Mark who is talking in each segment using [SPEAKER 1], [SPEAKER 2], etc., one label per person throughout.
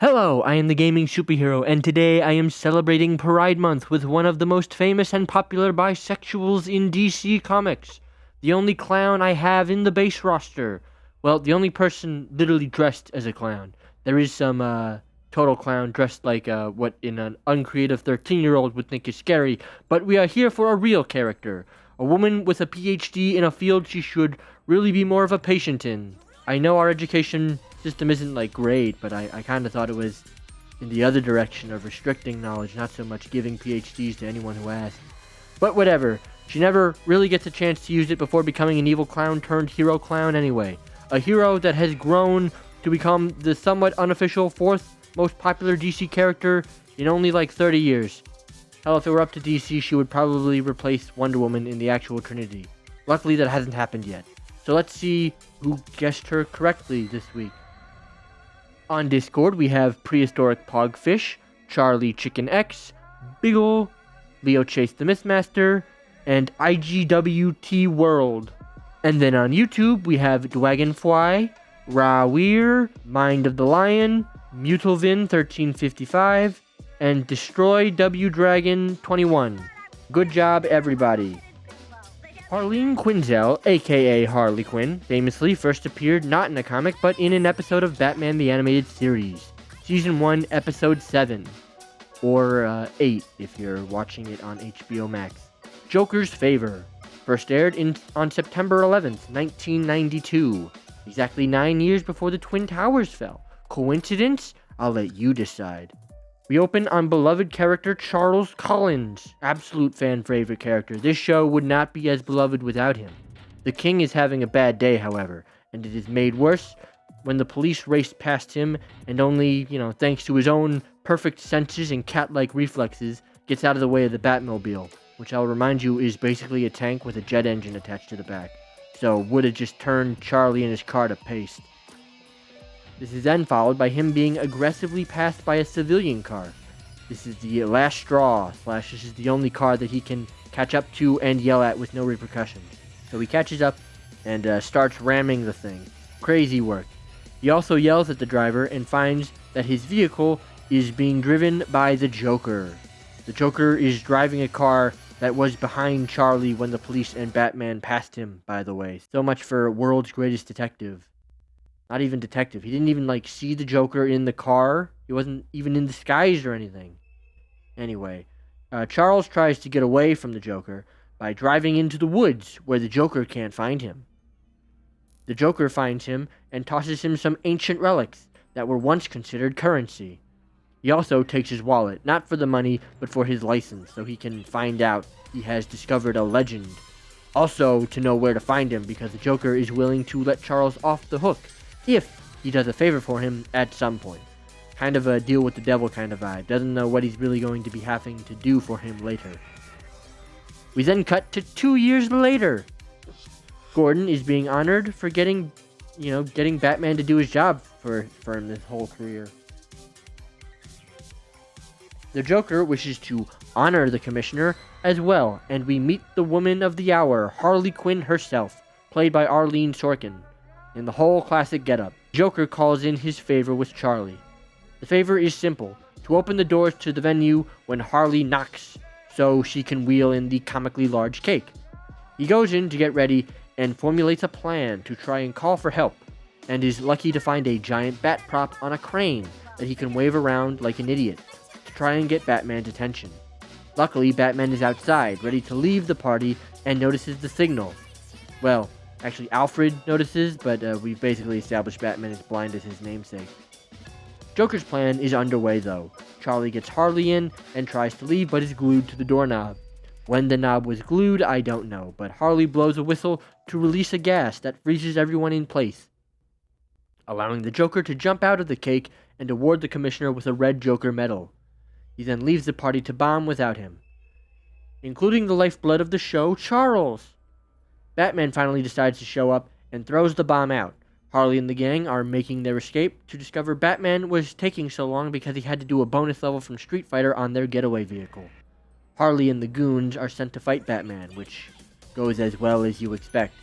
[SPEAKER 1] Hello, I am the gaming superhero, and today I am celebrating Pride Month with one of the most famous and popular bisexuals in DC Comics. The only clown I have in the base roster. Well, the only person literally dressed as a clown. There is some total clown dressed like what in an uncreative 13-year-old would think is scary, but we are here for a real character. A woman with a PhD in a field she should really be more of a patient in. I know our education system isn't like great, but I kind of thought it was in the other direction of restricting knowledge, not so much giving PhDs to anyone who asks. But whatever, she never really gets a chance to use it before becoming an evil clown turned hero clown anyway. A hero that has grown to become the somewhat unofficial fourth most popular DC character in only like 30 years. Hell, if it were up to DC, she would probably replace Wonder Woman in the actual Trinity. Luckily, that hasn't happened yet. So let's see who guessed her correctly this week. On Discord, we have Prehistoric Pogfish, Charlie Chicken X, Biggle, Leo Chase the Mistmaster, and IGWT World. And then on YouTube, we have Dwagonfly, Rawir, Mind of the Lion, Mutalvin1355, and Destroy W Dragon 21. Good job, everybody. Harleen Quinzel, aka Harley Quinn, famously first appeared not in a comic but in an episode of Batman the Animated Series, Season 1, Episode 7, or 8 if you're watching it on HBO Max. Joker's Favor, first aired on September 11th, 1992, exactly 9 years before the Twin Towers fell. Coincidence? I'll let you decide. We open on beloved character Charles Collins, absolute fan favorite character. This show would not be as beloved without him. The King is having a bad day, however, and it is made worse when the police race past him and only, thanks to his own perfect senses and cat-like reflexes, gets out of the way of the Batmobile, which I'll remind you is basically a tank with a jet engine attached to the back. So would have just turned Charlie and his car to paste. This is then followed by him being aggressively passed by a civilian car. This is the last straw, / this is the only car that he can catch up to and yell at with no repercussions. So he catches up and starts ramming the thing. Crazy work. He also yells at the driver and finds that his vehicle is being driven by the Joker. The Joker is driving a car that was behind Charlie when the police and Batman passed him, by the way. So much for world's greatest detective. Not even detective. He didn't even, see the Joker in the car. He wasn't even in disguise or anything. Anyway, Charles tries to get away from the Joker by driving into the woods where the Joker can't find him. The Joker finds him and tosses him some ancient relics that were once considered currency. He also takes his wallet, not for the money, but for his license, so he can find out he has discovered a legend. Also, to know where to find him, because the Joker is willing to let Charles off the hook if he does a favor for him at some point. Kind of a deal with the devil kind of vibe. Doesn't know what he's really going to be having to do for him later. We then cut to 2 years later. Gordon is being honored for getting Batman to do his job for him this whole career. The Joker wishes to honor the Commissioner as well, and we meet the woman of the hour, Harley Quinn herself, played by Arlene Sorkin, in the whole classic getup. Joker calls in his favor with Charlie. The favor is simple, to open the doors to the venue when Harley knocks, so she can wheel in the comically large cake. He goes in to get ready and formulates a plan to try and call for help, and is lucky to find a giant bat prop on a crane that he can wave around like an idiot to try and get Batman's attention. Luckily, Batman is outside, ready to leave the party, and notices the signal. Well, actually, Alfred notices, but we've basically established Batman is blind as his namesake. Joker's plan is underway, though. Charlie gets Harley in and tries to leave, but is glued to the doorknob. When the knob was glued, I don't know, but Harley blows a whistle to release a gas that freezes everyone in place, allowing the Joker to jump out of the cake and award the Commissioner with a red Joker medal. He then leaves the party to bomb without him, including the lifeblood of the show, Charles. Batman finally decides to show up and throws the bomb out. Harley and the gang are making their escape to discover Batman was taking so long because he had to do a bonus level from Street Fighter on their getaway vehicle. Harley and the goons are sent to fight Batman, which goes as well as you expect,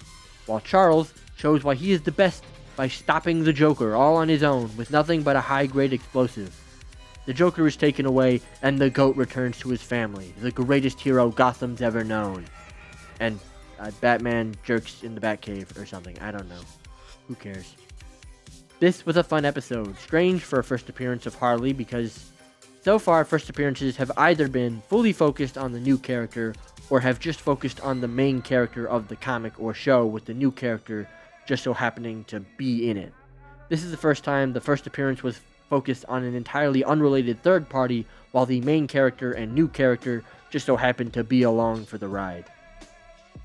[SPEAKER 1] while Charles shows why he is the best by stopping the Joker all on his own with nothing but a high-grade explosive. The Joker is taken away, and the GOAT returns to his family, the greatest hero Gotham's ever known. And Batman jerks in the Batcave or something. I don't know. Who cares? This was a fun episode. Strange for a first appearance of Harley, because so far first appearances have either been fully focused on the new character or have just focused on the main character of the comic or show, with the new character just so happening to be in it. This is the first time the first appearance was focused on an entirely unrelated third party, while the main character and new character just so happened to be along for the ride.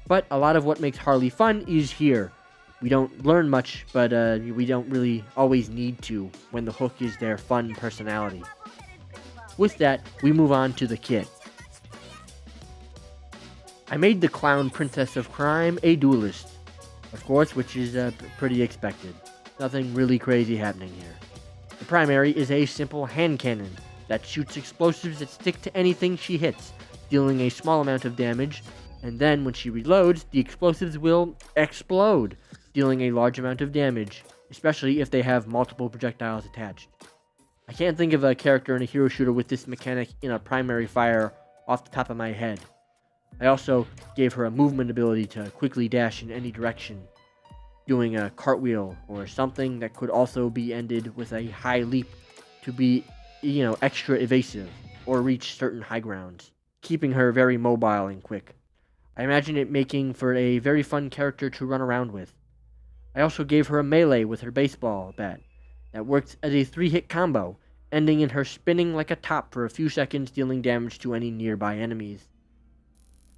[SPEAKER 1] But a lot of what makes Harley fun is here. We don't learn much, but we don't really always need to when the hook is their fun personality. With that, we move on to the kit. I made the clown princess of crime a duelist, of course, which is pretty expected. Nothing really crazy happening here. The primary is a simple hand cannon that shoots explosives that stick to anything she hits, dealing a small amount of damage, and then when she reloads, the explosives will explode, dealing a large amount of damage, especially if they have multiple projectiles attached. I can't think of a character in a hero shooter with this mechanic in a primary fire off the top of my head. I also gave her a movement ability to quickly dash in any direction, doing a cartwheel or something that could also be ended with a high leap to be, extra evasive or reach certain high grounds, keeping her very mobile and quick. I imagine it making for a very fun character to run around with. I also gave her a melee with her baseball bat that works as a 3-hit combo, ending in her spinning like a top for a few seconds, dealing damage to any nearby enemies.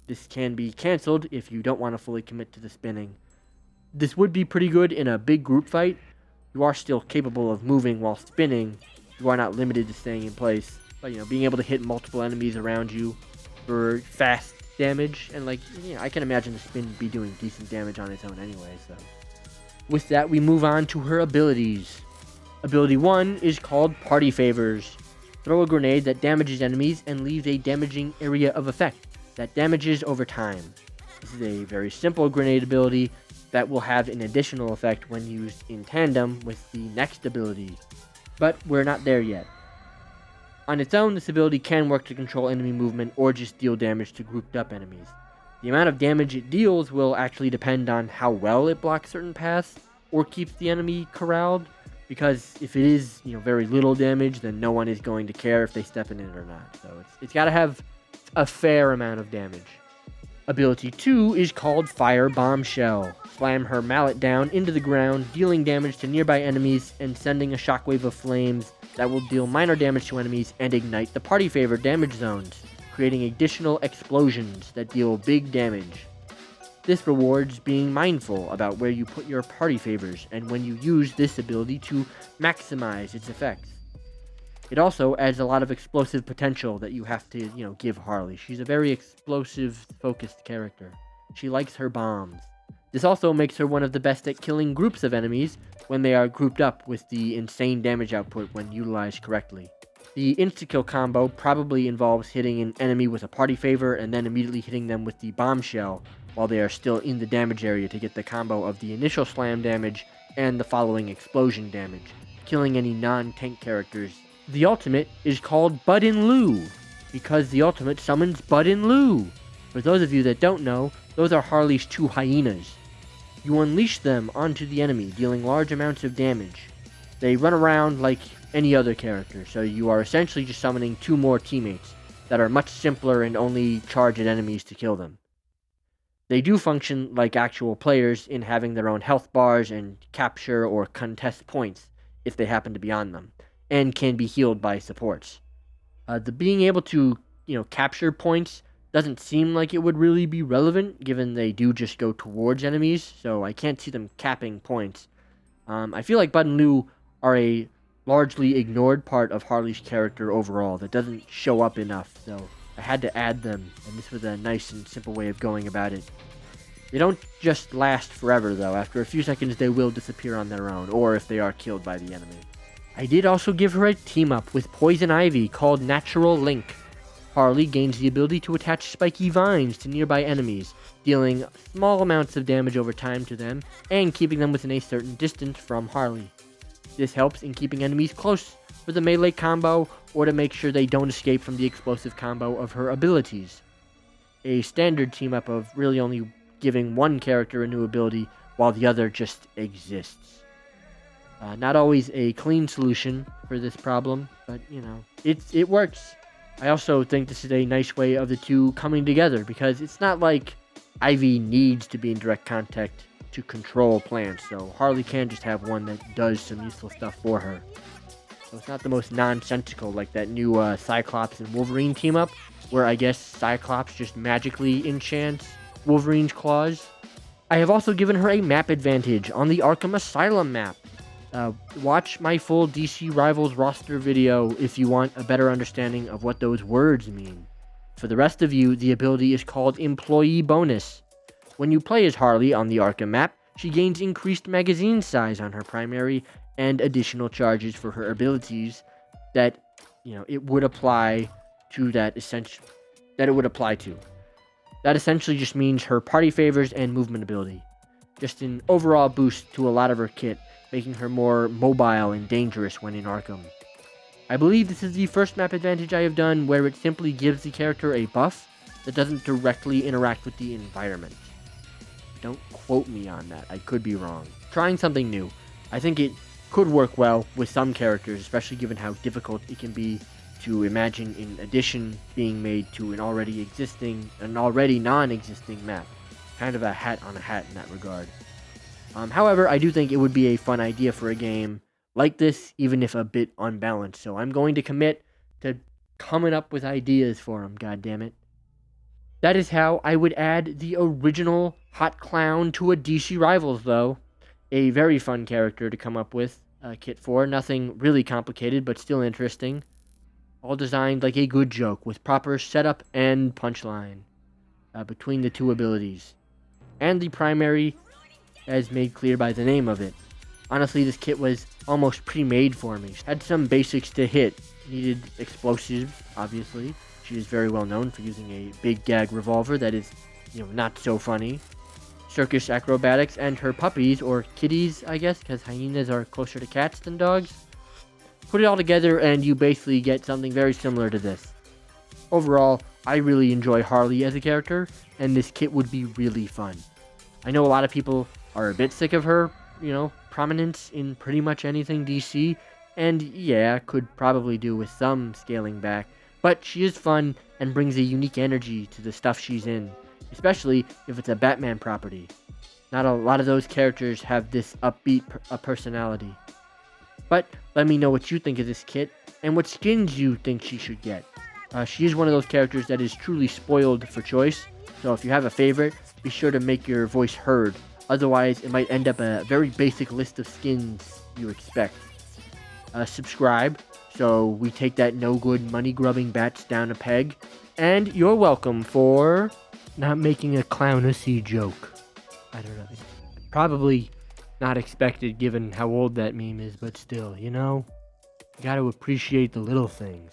[SPEAKER 1] This can be cancelled if you don't want to fully commit to the spinning. This would be pretty good in a big group fight. You are still capable of moving while spinning. You are not limited to staying in place. But, being able to hit multiple enemies around you for fast damage, and I can imagine the spin be doing decent damage on its own anyway, so. With that, we move on to her abilities. Ability 1 is called Party Favors. Throw a grenade that damages enemies and leaves a damaging area of effect that damages over time. This is a very simple grenade ability that will have an additional effect when used in tandem with the next ability, but we're not there yet. On its own, this ability can work to control enemy movement or just deal damage to grouped up enemies. The amount of damage it deals will actually depend on how well it blocks certain paths or keeps the enemy corralled, because if it is, very little damage, then no one is going to care if they step in it or not. So it's got to have a fair amount of damage. Ability 2 is called Fire Bombshell. Slam her mallet down into the ground, dealing damage to nearby enemies and sending a shockwave of flames that will deal minor damage to enemies and ignite the party favor damage zones, creating additional explosions that deal big damage. This rewards being mindful about where you put your party favors and when you use this ability to maximize its effects. It also adds a lot of explosive potential that you have to, give Harley. She's a very explosive-focused character. She likes her bombs. This also makes her one of the best at killing groups of enemies when they are grouped up with the insane damage output when utilized correctly. The insta-kill combo probably involves hitting an enemy with a party favor and then immediately hitting them with the bombshell while they are still in the damage area to get the combo of the initial slam damage and the following explosion damage, killing any non-tank characters. The ultimate is called Bud in Lieu, because the ultimate summons Bud in Lieu. For those of you that don't know, those are Harley's 2 hyenas. You unleash them onto the enemy, dealing large amounts of damage. They run around like any other character, so you are essentially just summoning 2 more teammates that are much simpler and only charge at enemies to kill them. They do function like actual players in having their own health bars and capture or contest points if they happen to be on them, and can be healed by supports. The being able to, capture points doesn't seem like it would really be relevant, given they do just go towards enemies, so I can't see them capping points. I feel like Bud and Lieu are a largely ignored part of Harley's character overall that doesn't show up enough, so I had to add them, and this was a nice and simple way of going about it. They don't just last forever, though. After a few seconds, they will disappear on their own, or if they are killed by the enemy. I did also give her a team-up with Poison Ivy called Natural Link. Harley gains the ability to attach spiky vines to nearby enemies, dealing small amounts of damage over time to them and keeping them within a certain distance from Harley. This helps in keeping enemies close with a melee combo or to make sure they don't escape from the explosive combo of her abilities. A standard team-up of really only giving one character a new ability while the other just exists. Not always a clean solution for this problem, but it works. I also think this is a nice way of the two coming together because it's not like Ivy needs to be in direct contact to control plants, so Harley can just have one that does some useful stuff for her. So it's not the most nonsensical like that new Cyclops and Wolverine team up, where I guess Cyclops just magically enchants Wolverine's claws. I have also given her a map advantage on the Arkham Asylum map. Watch my full DC Rivals roster video if you want a better understanding of what those words mean. For the rest of you, the ability is called Employee Bonus. When you play as Harley on the Arkham map, she gains increased magazine size on her primary and additional charges for her abilities that, it would apply to that it would apply to. That essentially just means her party favors and movement ability. Just an overall boost to a lot of her kit, making her more mobile and dangerous when in Arkham. I believe this is the first map advantage I have done where it simply gives the character a buff that doesn't directly interact with the environment. Don't quote me on that, I could be wrong. Trying something new. I think it could work well with some characters, especially given how difficult it can be to imagine an addition being made to an already non-existing map. Kind of a hat on a hat in that regard. However, I do think it would be a fun idea for a game like this, even if a bit unbalanced. So I'm going to commit to coming up with ideas for them, goddammit. That is how I would add the original Hot Clown to a DC Rivals, though. A very fun character to come up with a kit for. Nothing really complicated, but still interesting. All designed like a good joke, with proper setup and punchline between the two abilities. And the primary, as made clear by the name of it. Honestly, this kit was almost pre-made for me. Had some basics to hit. Needed explosives, obviously. She is very well known for using a big gag revolver that is, not so funny. Circus acrobatics, and her puppies, or kitties, I guess, because hyenas are closer to cats than dogs. Put it all together and you basically get something very similar to this. Overall, I really enjoy Harley as a character, and this kit would be really fun. I know a lot of people are a bit sick of her, prominence in pretty much anything DC, and yeah, could probably do with some scaling back, but she is fun and brings a unique energy to the stuff she's in, especially if it's a Batman property. Not a lot of those characters have this upbeat personality. But let me know what you think of this kit, and what skins you think she should get. She is one of those characters that is truly spoiled for choice, so if you have a favorite, be sure to make your voice heard. Otherwise, it might end up a very basic list of skins you expect. Subscribe, so we take that no-good money-grubbing bats down a peg. And you're welcome for not making a clownacy joke. I don't know. It's probably not expected given how old that meme is, but still, you gotta appreciate the little things.